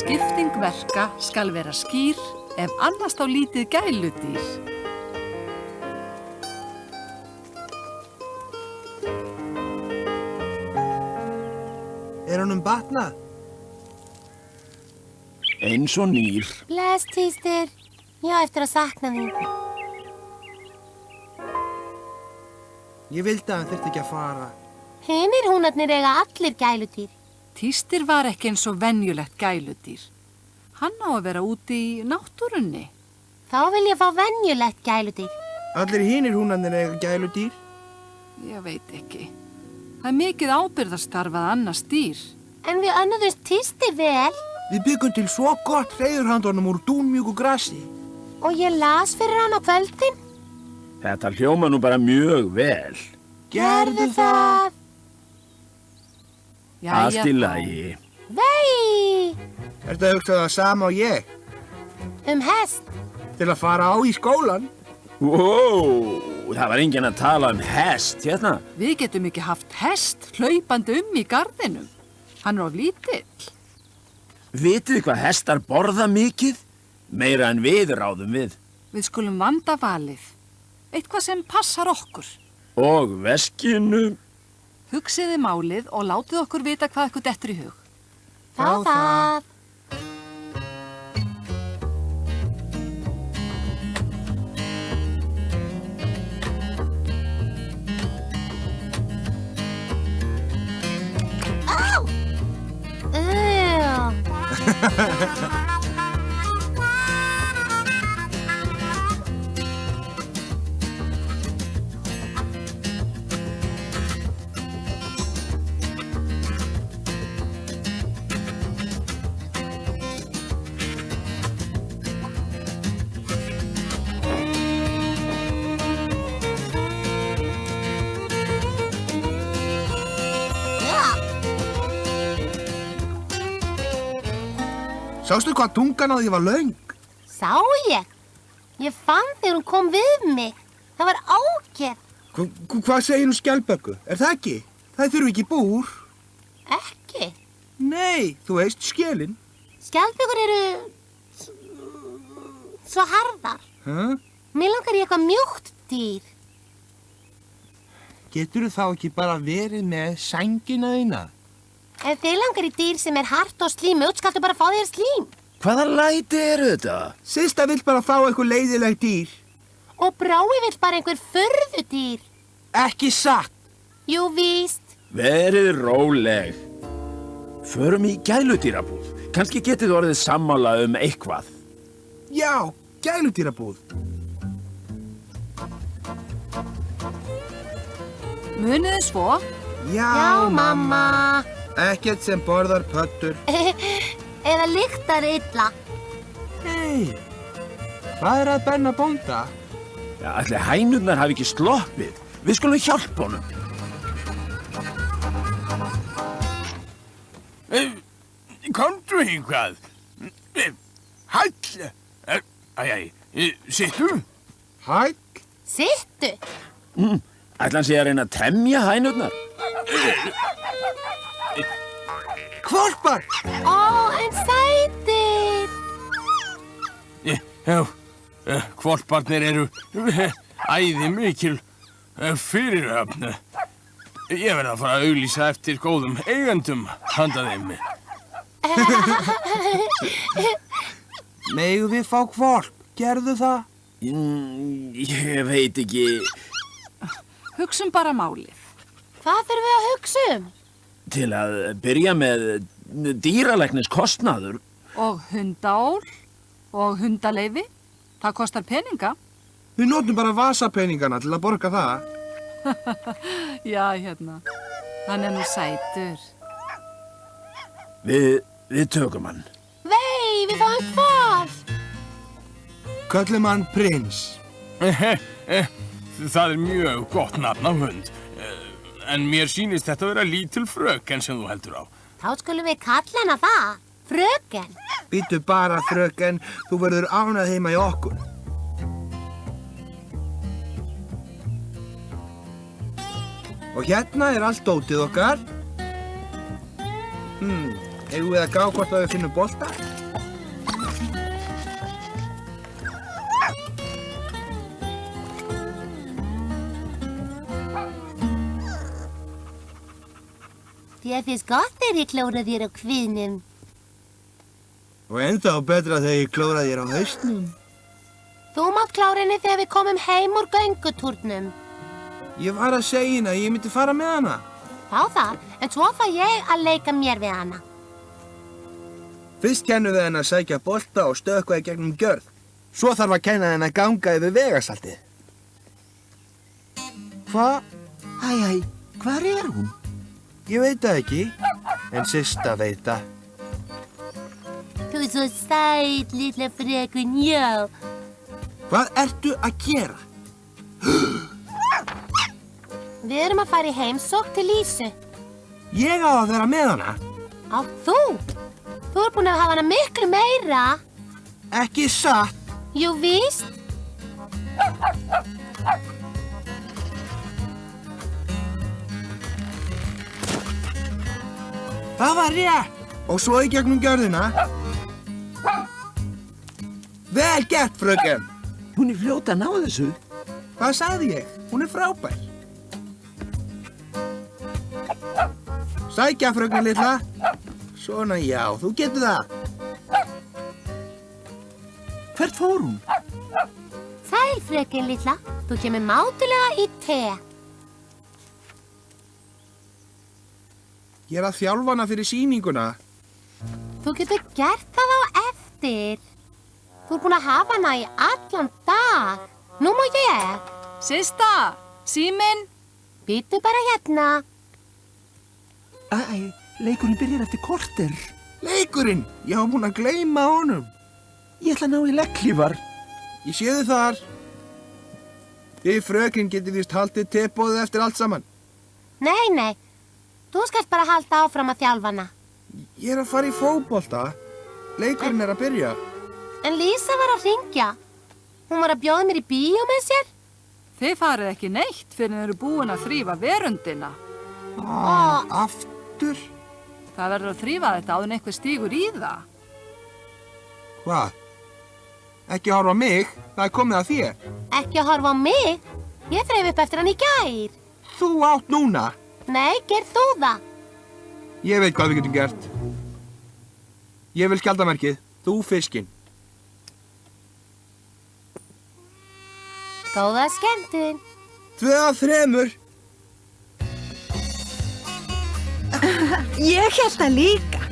Skipting verka skal vera skýr ef annars þá lítið gæludýr. Honum batnað? Eins og nýr. Bless, Tístir. Ég á eftir að sakna þín. Ég vildi að hann þyrfti ekki að fara. Hinir húnarnir eiga allir gæludýr. Tístir var ekki eins og venjulegt gæludýr. Hann á að vera úti í náttúrunni. Þá vil ég fá venjulegt gæludýr. Allir hinir húnarnir eiga gæludýr? Ég veit ekki. Það er mikið ábyrgðarstarf að annars dýr. En við önnuðumst Tísti vel. Við byggum til svo gott hreiðurhandornum úr dúnmjúku grasi. Og ég las fyrir hann á kvöldin. Þetta hljóma nú bara mjög vel. Gerðu það. Allt í lagi. Vei! Ertu að hugsa það sama og ég? Hest. Til að fara á í skólan? Það var enginn að tala hest hérna. Við getum ekki haft hest hlaupandi í garðinum. Hann er of lítill. Vitið hvað hestar borða mikið? Meira en við ráðum við. Við skulum vanda valið. Eitthvað sem passar okkur. Og veskinu. Hugsiði málið og látið okkur vita hvað ykkur dettur í hug. Þá það. Sástu hvað tungan á því var löng? Sá ég? Ég fann þegar hún kom við mig. Það var ágætt. Hvað segir skjaldböku? Er það ekki? Það þurfi ekki búr. Ekki? Nei, þú veist skjelin. Skjaldbökur eru svo harðar. Mér langar í eitthvað mjúkt dýr. Geturðu þá ekki bara verið með sængina þína? Ef þið langar í dýr sem er hart og slímut, skaltu bara fá þér slím. Hvaða læti eru þetta? Systa vill bara fá eitthvað leiðilegt dýr. Og Brái vill bara einhver furðudýr. Ekki satt. Jú, víst. Verið róleg. Förum í gæludýrabúð. Kannski getið þið orðið sammála eitthvað. Já, gæludýrabúð. Muniði svo? Já, mamma. Ekkert sem borðar pöttur. Eða lyktar illa. Hei, hvað er að Benna bónda? Já, ætli hænurnar hafi ekki sloppið. Við skulum hjálpa honum. Komdu hingað. Hæll. Sittu. Hæll? Sittu. Ætli hann sé að reyna að temja hænurnar? Hvolpar! Ó, en sætir. Já, hvolparnir eru æði mikil fyrirhöfn. Ég verð að fara að auglýsa eftir góðum eigendum handa þeim. Megum við fá hvolp? Gerðu það? Ég veit ekki. Hugsum bara málið. Hvað þurfum við að hugsa um? Til að byrja með dýralækniskostnaður. Og hundaól og hundaleyfi. Það kostar peninga. Við notum bara vasapeningana til að borga það. Já, hérna. Hann er nú sætur. Við tökum hann. Vei, við fáum hvolp. Köllum hann Prins. Það er mjög gott nafn á hund. En mér sýnist þetta vera lítil fröken sem þú heldur á. Þá skulum við kalla hana það. Fröken. Bíddu bara, fröken. Þú verður ánægð heima í okkur. Og hérna er allt dótið okkar. Eigum við að gá hvort að við finnum bolta? Þér finnst gott þegar ég klóra þér á kviðnum. Og ennþá betra þegar ég klóra þér á hausnum. Þú mátt klára henni þegar við komum heim úr göngutúrnum. Ég var að segja henni að ég myndi fara með hana. Þá það, en svo fá ég að leika mér við hana. Fyrst kennum við henni að sækja bolta og stökkva í gegnum gjörð. Svo þarf að kenna henni að ganga yfir vegasaltið. Æ, hvar er hún? Ég veit það ekki, en Systa veit það. Þú er svo sæt, litla fröken, já. Hvað ertu að gera? Við erum að fara í heimsókn til Lísu. Ég á að vera með hana. Á þú? Þú er búin að hafa hana miklu meira. Ekki satt. Jú, víst. Það var rétt. Og svo í gegnum gjörðina. Vel gert, fröken. Hún er fljót að ná þessu. Hvað sagði ég? Hún er frábær. Sækja, fröken litla. Svona, já, þú getur það. Hvert fór hún? Sæl, fröken litla. Þú kemur mátulega í te. Ég er að þjálfa hana fyrir sýninguna. Þú getur gert það á eftir. Þú er búin að hafa hana í allan dag. Nú má ég. Systa, síminn. Býttu bara hérna. Æ, leikurinn byrjar eftir korter. Leikurinn! Ég var búin að gleyma honum. Ég ætla að ná í legglífar. Ég sé þið þar. Þið fröken getur víst haldið tebóðið eftir allt saman. Nei, nei. Þú skalt bara halda áfram að þjálfa hana. Ég er að fara í fótbolta. Leikurinn er að byrja. En Lísa var að hringja. Hún var að bjóða mér í bíó með sér. Þið farið ekki neitt fyrir þið eru búin að þrífa verundina. Aftur? Það verður að þrífa þetta áður en einhver stígur í það. Hvað? Ekki horfa á mig. Það er komið að þér. Ekki að horfa á mig. Ég þreif upp eftir hann í gær. Þú átt núna. Nei, gerð þú það. Ég veit hvað við getum gert. Ég vil skjaldarmerkið. Þú fiskinn. Góða skemmtun. 2 af 3. Ég hélt það líka.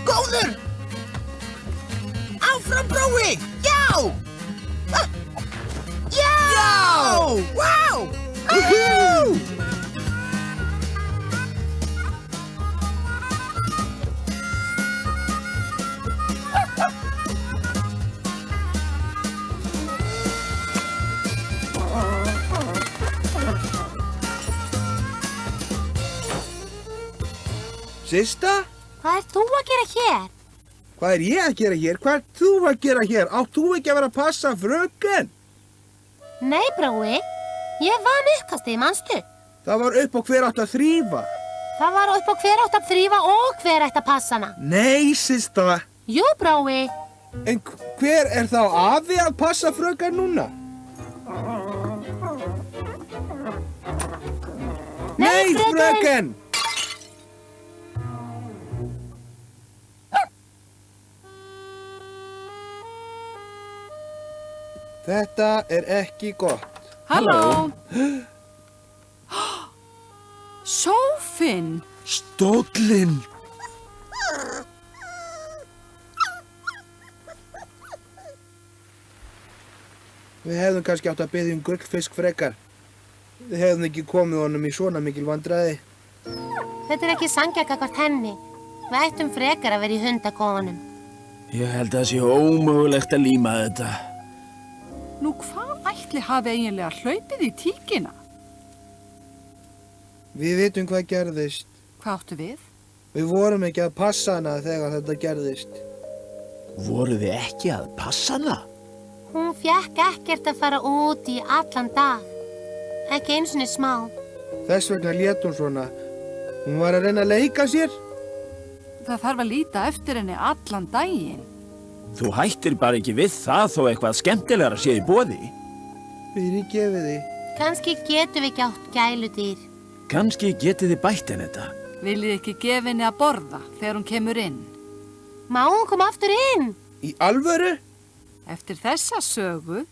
Góður! Áfram, brói! Já! Já! Vá! Woohoo! Systa? Hvað ert þú að gera hér? Hvað er ég að gera hér? Hvað ert þú að gera hér? Átt þú ekki að vera að passa fröken? Nei, brói. Ég vann uppkastið, manstu? Það var upp á hver átt að þrífa. Það var upp á hver átt að þrífa og hver ætti að passa hana. Nei, Systa. Jú, brói. En hver er þá afi að passa fröken núna? Nei, fröken! Þetta er ekki gott. Halló. Sófinn. Stóllinn. Við hefðum kannski átt að biðja gullfisk frekar. Við hefðum ekki komið honum í svona mikil vandræði. Þetta er ekki sanngjarnt gagnvart henni. Við ættum frekar að vera í hundakofanum. Ég held að það sé ómögulegt að líma þetta. Nú hvað ætli hafi eiginlega hlaupið í tíkina? Við vitum hvað gerðist. Hvað áttu við? Við vorum ekki að passa hana þegar þetta gerðist. Voru þið ekki að passa hana? Hún fékk ekkert að fara út í allan dag. Ekki einu sinni smá. Þess vegna lét hún svona. Hún var að reyna að leika sér. Það þarf að líta eftir henni allan daginn. Þú hættir bara ekki við það þó eitthvað skemmtilegra sé í boði. Fyrirgefið þið. Kannski getum við ekki átt gæludýr. Kannski getið þið bætt henni þetta. Viljið ekki gefa henni að borða þegar hún kemur inn? Má hún koma aftur inn? Í alvöru? Eftir þessa sögu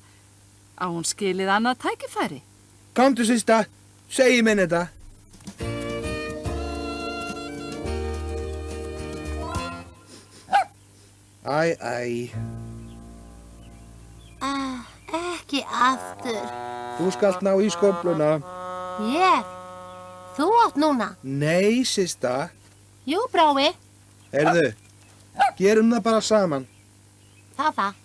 á hún skilið annað tækifæri. Komdu, Systa, segi mér þetta. Æ. Ekki aftur. Þú skalt ná í skófluna. Ég? Þú átt núna? Nei, Systa. Jú, brói. Heyrðu, gerum það bara saman. Það.